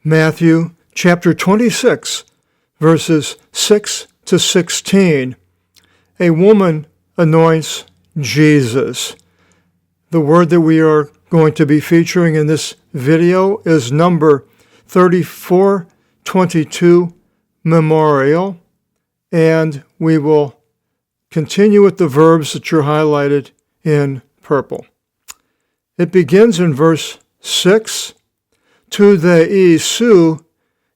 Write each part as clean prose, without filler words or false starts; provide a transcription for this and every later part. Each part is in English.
Matthew chapter 26, verses 6 to 16. A woman anoints Jesus. The word that we are going to be featuring in this video is number 3422, memorial, and we will continue with the verbs that are highlighted in purple. It begins in verse 6, to the Isu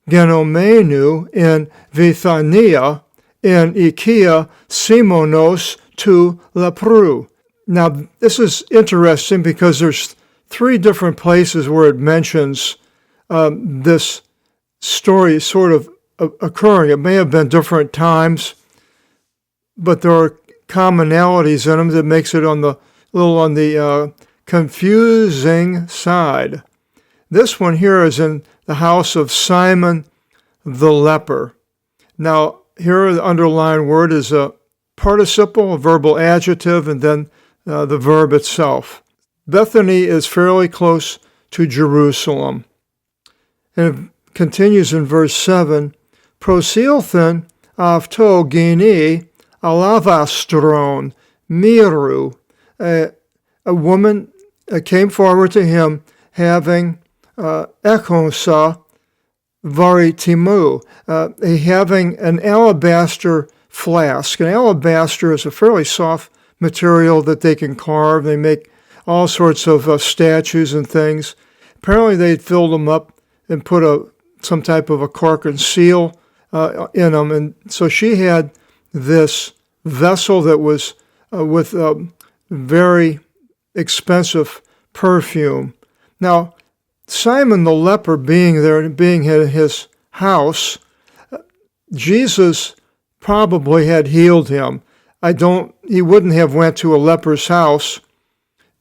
genomenu in Vithania in Ikea Simonos to Lepru. Now, this is interesting because there's three different places where it mentions this story sort of occurring. It may have been different times, but there are commonalities in them that makes it on the confusing side. This one here is in the house of Simon the leper. Now, here the underlined word is a participle, a verbal adjective, and then the verb itself. Bethany is fairly close to Jerusalem. And it continues in verse 7, Prosilthen avto geni alavastron miru. A woman came forward to him having ekonsa varitimu, having an alabaster flask. An alabaster is a fairly soft material that they can carve. They make all sorts of statues and things. Apparently they filled them up and put some type of a cork and seal in them. And so she had this vessel that was with very expensive perfume. Now, Simon the leper being there, being in his house, Jesus probably had healed him. He wouldn't have went to a leper's house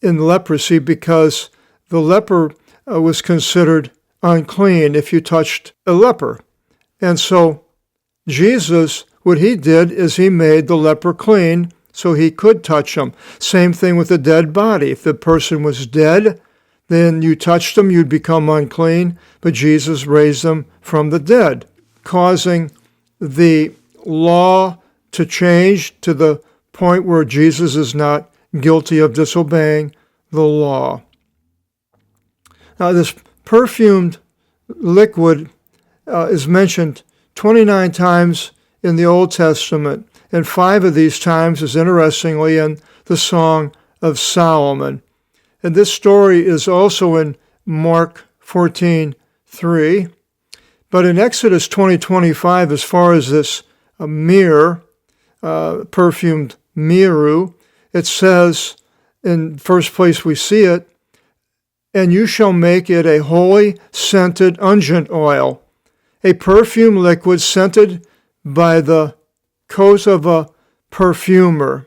in leprosy because the leper was considered unclean if you touched a leper. And so Jesus, what he did is he made the leper clean so he could touch him. Same thing with a dead body. If the person was dead, then you touched them, you'd become unclean, but Jesus raised them from the dead, causing the law to change to the point where Jesus is not guilty of disobeying the law. Now, this perfumed liquid is mentioned 29 times in the Old Testament, and 5 of these times is interestingly in the Song of Solomon. And this story is also in Mark 14:3. But in Exodus 20:25, as far as this myrrh, perfumed miru, it says, in first place we see it, and you shall make it a holy scented unguent oil, a perfume liquid scented by the coat of a perfumer.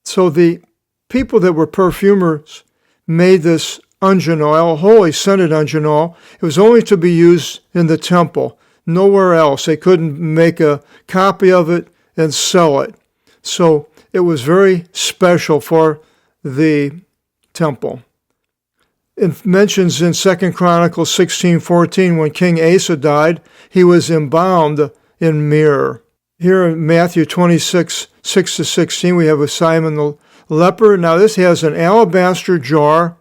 So the people that were perfumers made this unguent oil, a holy scented unguent oil. It was only to be used in the temple, nowhere else. They couldn't make a copy of it and sell it. So it was very special for the temple. It mentions in 2 Chronicles 16:14, when King Asa died, he was embalmed in myrrh. Here in Matthew 26, 6-16, we have with Simon the leper. Now this has an alabaster jar.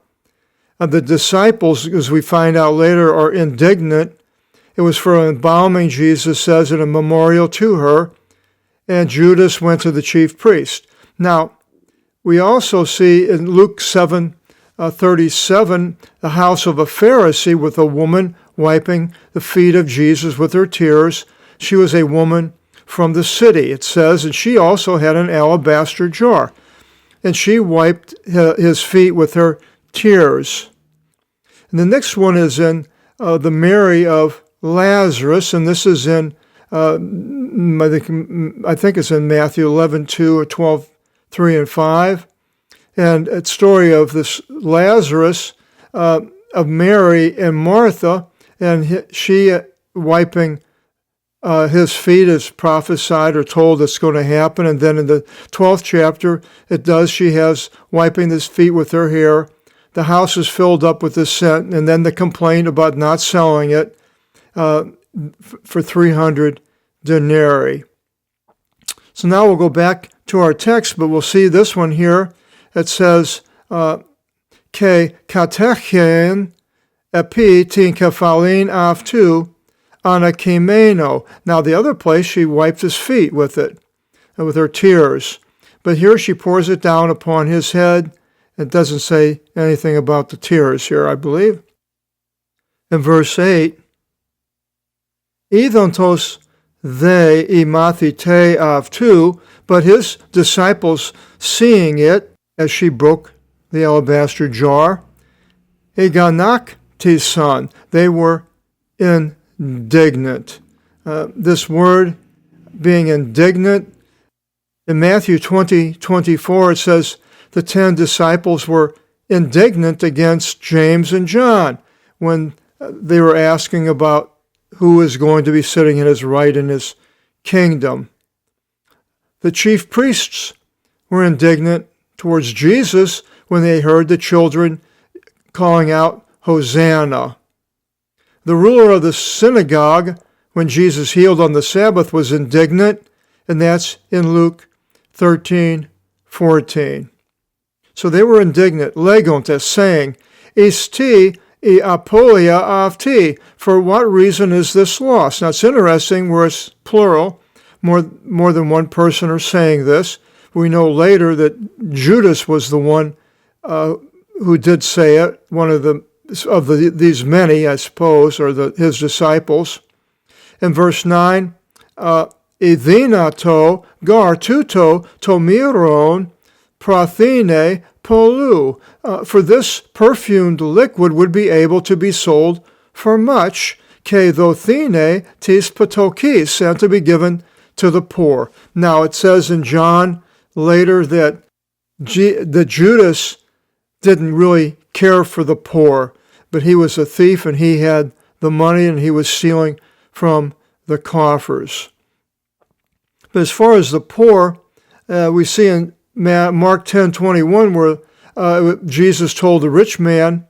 The disciples, as we find out later, are indignant. It was for embalming, Jesus says, in a memorial to her. And Judas went to the chief priest. Now, we also see in Luke 7:37, the house of a Pharisee with a woman wiping the feet of Jesus with her tears. She was a woman from the city, it says, and she also had an alabaster jar. And she wiped his feet with her tears. And the next one is in the Mary of Lazarus, and this is in, I think it's in Matthew 11:2 or 12:3 and 5. And a story of this Lazarus, of Mary and Martha, and she wiping his feet is prophesied or told it's going to happen. And then in the 12th chapter, she has wiping his feet with her hair. the house is filled up with this scent, and then the complaint about not selling it for 300 denarii. So now we'll go back to our text, but we'll see this one here. It says, Ke katechen epi tin kefalin avtu anakimeno. Now the other place, she wiped his feet with it, with her tears. But here she pours it down upon his head. It doesn't say anything about the tears here, I believe. In verse 8, Idontos they imathite avtu, but his disciples, seeing it, as she broke the alabaster jar, eganak tisan, they were indignant. This word, being indignant, in Matthew 20:24, it says, the 10 disciples were indignant against James and John when they were asking about who is going to be sitting at his right in his kingdom. The chief priests were indignant towards Jesus when they heard the children calling out, Hosanna. The ruler of the synagogue, when Jesus healed on the Sabbath, was indignant, and that's in Luke 13:14. So they were indignant, legontes, saying, Isti e apolia avti. For what reason is this lost? Now it's interesting where it's plural, more than one person are saying this. We know later that Judas was the one who did say it, one of these many, I suppose, or his disciples. In verse 9, Idhinato gar tuto tomiron prothene polu. For this perfumed liquid would be able to be sold for much, ke dothine tis patokis, and to be given to the poor. Now it says in John later that Judas didn't really care for the poor, but he was a thief and he had the money and he was stealing from the coffers. But as far as the poor, we see in Mark 10:21 where Jesus told the rich man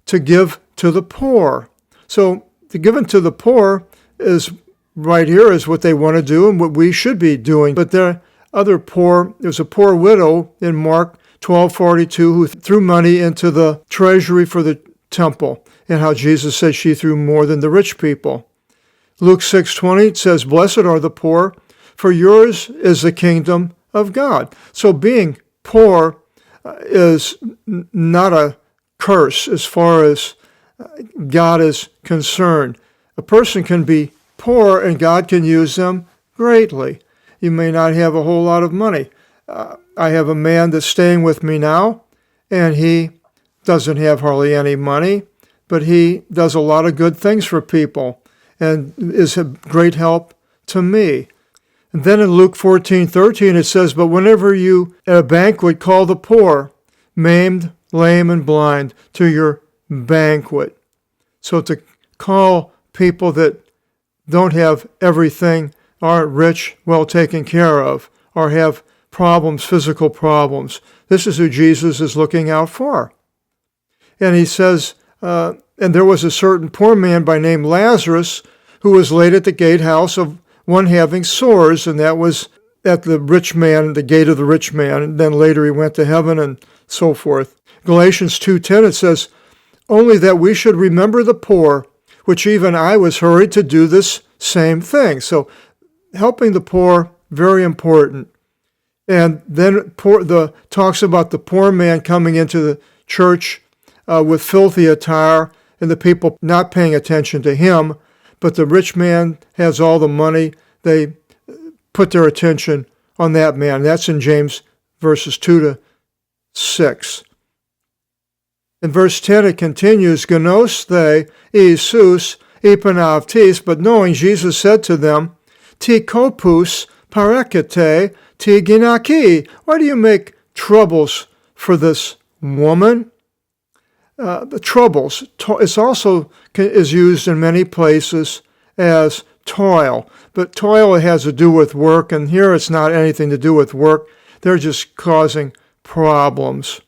to give to the poor. So to give to the poor is right here is what they want to do and what we should be doing. But there are other poor. There's a poor widow in Mark 12:42 who threw money into the treasury for the temple, and how Jesus said she threw more than the rich people. Luke 6:20 says, "Blessed are the poor, for yours is the kingdom of God." So being poor is not a curse as far as God is concerned. A person can be poor and God can use them greatly. You may not have a whole lot of money. I have a man that's staying with me now, and he doesn't have hardly any money, but he does a lot of good things for people and is a great help to me. And then in Luke 14:13 it says, "But whenever you at a banquet call the poor, maimed, lame, and blind to your banquet." So to call people that don't have everything, aren't rich, well taken care of, or have problems, physical problems. This is who Jesus is looking out for. And he says, and there was a certain poor man by name Lazarus who was laid at the gatehouse of one having sores, and that was at the rich man, the gate of the rich man, and then later he went to heaven and so forth. Galatians 2:10, it says, "Only that we should remember the poor, which even I was hurried to do this same thing." So helping the poor, very important. And then talks about the poor man coming into the church with filthy attire and the people not paying attention to him, but the rich man has all the money. They put their attention on that man. That's in James verses 2-6. In verse 10 it continues, "Gnos they Isus ipanavtis," but knowing Jesus said to them, "Ti kopus parekete ti ginaki." Why do you make troubles for this woman? The troubles. It's also is used in many places as toil, but toil has to do with work, and here it's not anything to do with work. They're just causing problems.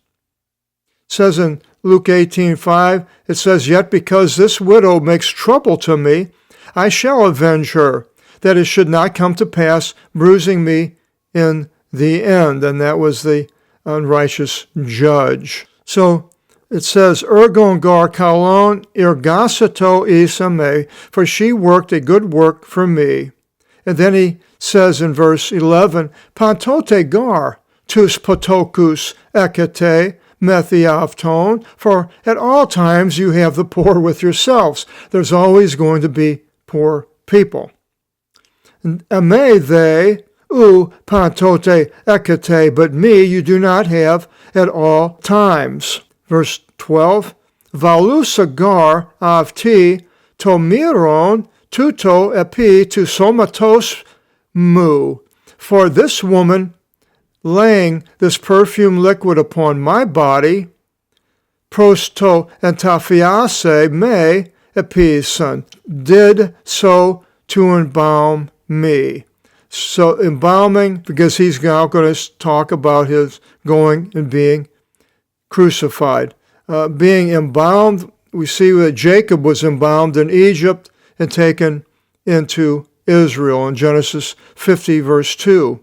It says in Luke 18:5, it says, "Yet because this widow makes trouble to me, I shall avenge her, that it should not come to pass, bruising me in the end." And that was the unrighteous judge. So it says, "Ergon gar kalon ergasato isame," for she worked a good work for me. And then he says in verse 11, "Pantote gar tus potokus ekete methiavton," for at all times you have the poor with yourselves. There's always going to be poor people. "Ame they u pantote ekete," but me you do not have at all times. Verse 12, "Valusagar avti tomiron tuto epi tu somatos mu," for this woman laying this perfume liquid upon my body, prosto entafiase me epison, did so to embalm me. So embalming, because he's now going to talk about his going and being crucified. Being embalmed, we see that Jacob was embalmed in Egypt and taken into Israel in Genesis 50, verse 2.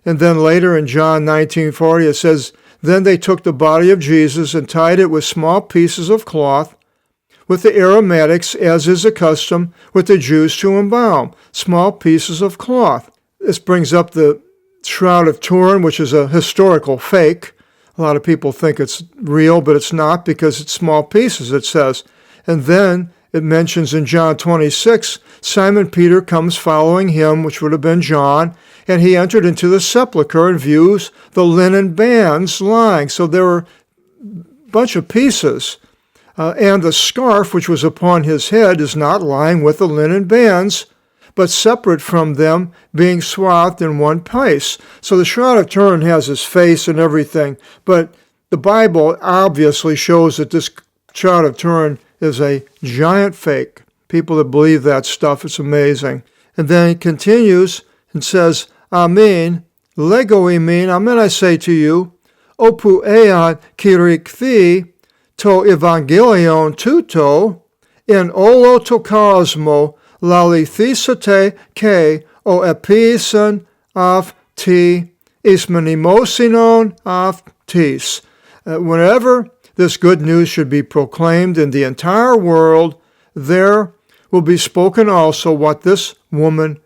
And then later in John 19:40, it says, "Then they took the body of Jesus and tied it with small pieces of cloth with the aromatics, as is the custom with the Jews to embalm." Small pieces of cloth. This brings up the Shroud of Turin, which is a historical fake. A lot of people think it's real, but it's not, because it's small pieces, it says. And then it mentions in John 26, Simon Peter comes following him, which would have been John, and he entered into the sepulchre and views the linen bands lying. So there were a bunch of pieces. And the scarf which was upon his head is not lying with the linen bands, but separate from them, being swathed in one place. So the Shroud of Turin has his face and everything, but the Bible obviously shows that this Shroud of Turin is a giant fake. People that believe that stuff, it's amazing. And then he continues and says, "Amen, lego imin, amen I say to you, opu ead kirikthi to evangelion tuto, in olo to cosmo, lalithisate ke o epison af ti ismenimosinon af tis." Whenever this good news should be proclaimed in the entire world, there will be spoken also what this woman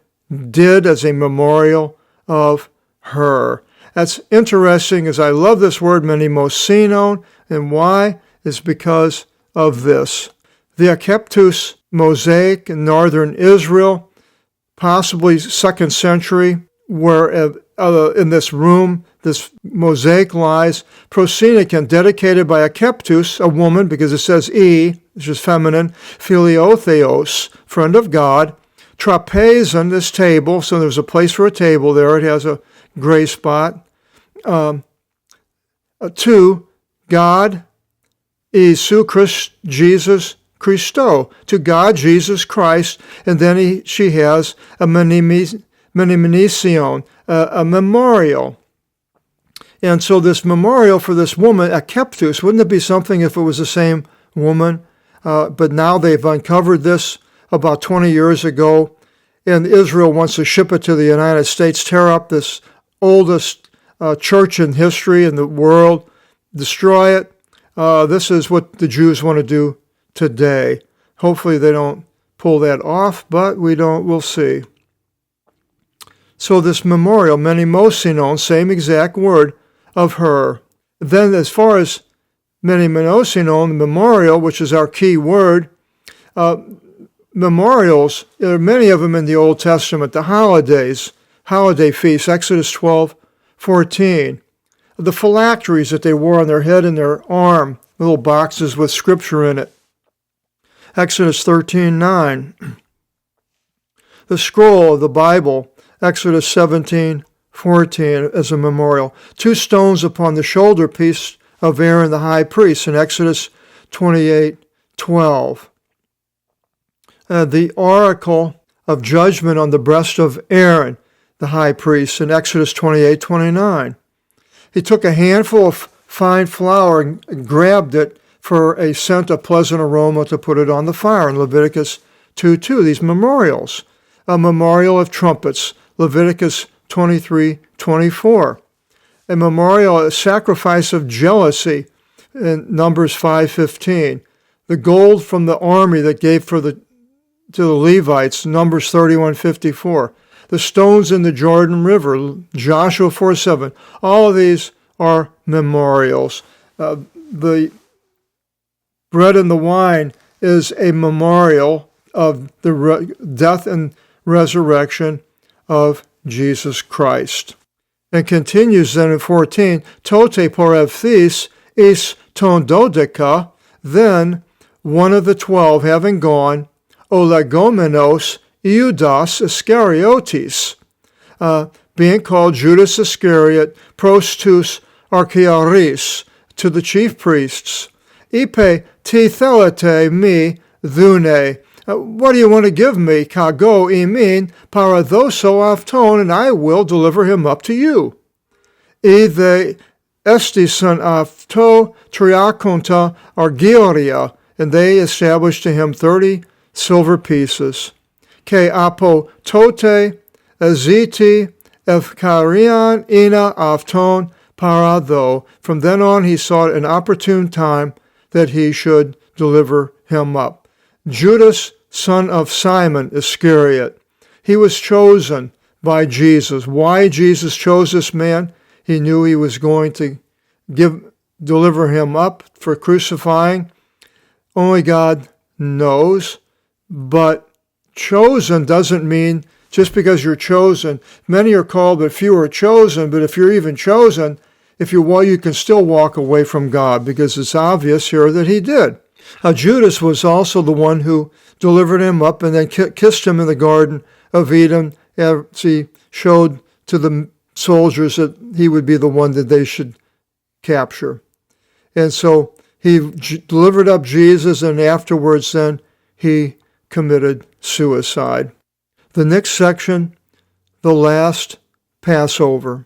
did as a memorial of her. That's interesting, as I love this word, menimosinon, and why? Is because of this. The Akeptus mosaic in northern Israel, possibly 2nd century, where in this room, this mosaic lies, prosenican, dedicated by Akeptus, a woman, because it says which is feminine, filiotheos, friend of God, trapezon, this table, so there's a place for a table there, it has a gray spot, to God, Isu Christ, Jesus Christo, to God Jesus Christ, and then she has a menimonition, a memorial. And so this memorial for this woman, Akeptus, wouldn't it be something if it was the same woman? But now they've uncovered this about 20 years ago, and Israel wants to ship it to the United States, tear up this oldest church in history in the world, destroy it. This is what the Jews want to do today. Hopefully they don't pull that off, but we'll see. So this memorial, menimosinon, same exact word, of her. Then as far as menimosinon, the memorial, which is our key word, memorials, there are many of them in the Old Testament, the holidays, holiday feasts, Exodus 12:14. The phylacteries that they wore on their head and their arm, little boxes with scripture in it. Exodus 13:9. The scroll of the Bible, Exodus 17:14, as a memorial. 2 stones upon the shoulder piece of Aaron the high priest in Exodus 28:12. The oracle of judgment on the breast of Aaron the high priest in Exodus 28:29. He took a handful of fine flour and grabbed it for a scent, a pleasant aroma to put it on the fire in Leviticus 2:2. These memorials. A memorial of trumpets, Leviticus 23:24. A memorial, a sacrifice of jealousy in Numbers 5:15. The gold from the army that gave to the Levites, Numbers 31:54. The stones in the Jordan River, Joshua 4:7. All of these are memorials. The bread and the wine is a memorial of the death and resurrection of Jesus Christ. And continues then in 14, Tote porevthis is ton dodeka, then one of the 12 having gone, Olegomenos Iudas Iscariotes, being called Judas Iscariot, prostus archiaris, to the chief priests, Ipe ti thelete mi dhune, what do you want to give me, kago imin, paradhoso avton, and I will deliver him up to you. Eithe estison avto triaconta argioria, and they established to him 30 silver pieces. Ke apo tote aziti efkarian ina avton paradho. From then on he sought an opportune time that he should deliver him up. Judas, son of Simon Iscariot. He was chosen by Jesus. Why Jesus chose this man? He knew he was going to deliver him up for crucifying. Only God knows. But chosen doesn't mean just because you're chosen. Many are called, but few are chosen. But if you're even chosen, you can still walk away from God, because it's obvious here that he did. Judas was also the one who delivered him up and then kissed him in the Garden of Eden, as he showed to the soldiers that he would be the one that they should capture. And so he delivered up Jesus, and afterwards then he committed suicide. The next section, the last Passover.